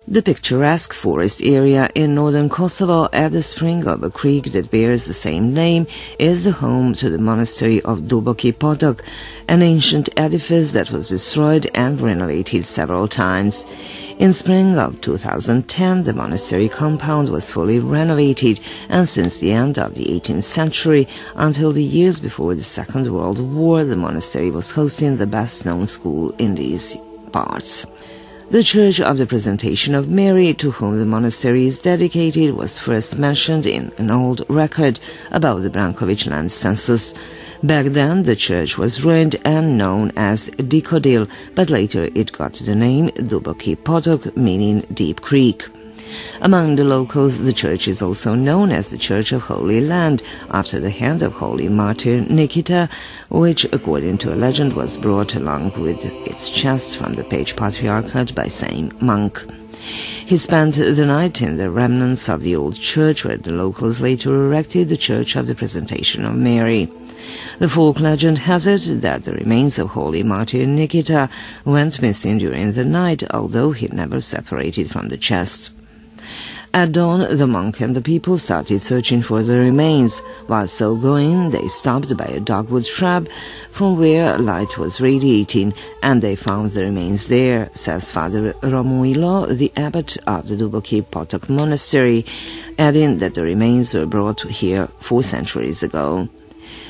The picturesque forest area in northern Kosovo at the spring of a creek that bears the same name is the home to the Monastery of Duboki Potok, an ancient edifice that was destroyed and renovated several times. In spring of 2010, the monastery compound was fully renovated, and since the end of the 18th century until the years before the Second World War, the monastery was hosting the best-known school in these parts. The Church of the Presentation of Mary, to whom the monastery is dedicated, was first mentioned in an old record about the Brankovic land census. Back then, the church was ruined and known as Dikodil, but later it got the name Duboki Potok, meaning Deep Creek. Among the locals, the church is also known as the Church of Holy Land, after the hand of holy martyr Nikita, which, according to a legend, was brought along with its chest from the Page Patriarchate by same monk. He spent the night in the remnants of the old church, where the locals later erected the Church of the Presentation of Mary. The folk legend has it that the remains of holy martyr Nikita went missing during the night, although he never separated from the chest. At dawn, the monk and the people started searching for the remains. While so going, they stopped by a dogwood shrub from where light was radiating, and they found the remains there, says Father Romuilo, the abbot of the Duboki Potok Monastery, adding that the remains were brought here 4 centuries ago.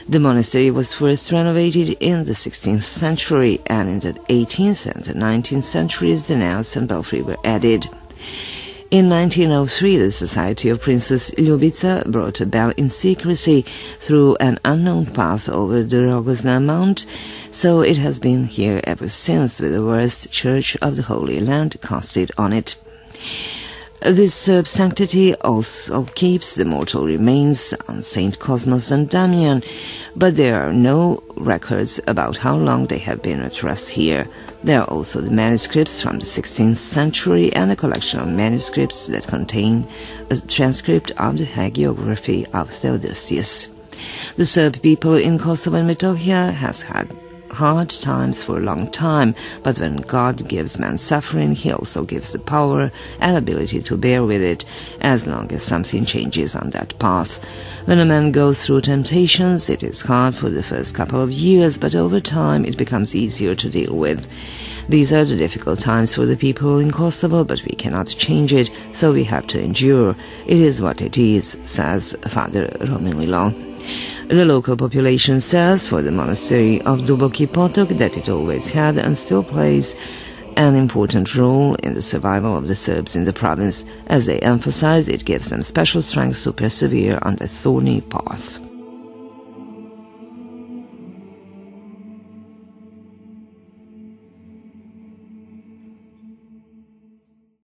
The monastery was first renovated in the 16th century, and in the 18th and the 19th centuries the naos and belfry were added. In 1903, the Society of Princess Ljubica brought a bell in secrecy through an unknown path over the Rogozna Mountain, so it has been here ever since, with the worst Church of the Holy Land casted on it. This Serb sanctity also keeps the mortal remains on Saint Kosmet and Damian, but there are no records about how long they have been at rest here. There are also the manuscripts from the 16th century and a collection of manuscripts that contain a transcript of the hagiography of Theodosius. The Serb people in Kosovo and Metohija has had hard times for a long time, but when God gives man suffering, he also gives the power and ability to bear with it, as long as something changes on that path. When a man goes through temptations, it is hard for the first couple of years, but over time it becomes easier to deal with. These are the difficult times for the people in Kosovo, but we cannot change it, so we have to endure. It is what it is, says Father Romuilo. The local population says for the monastery of Duboki Potok that it always had and still plays an important role in the survival of the Serbs in the province. As they emphasize, it gives them special strength to persevere on the thorny path.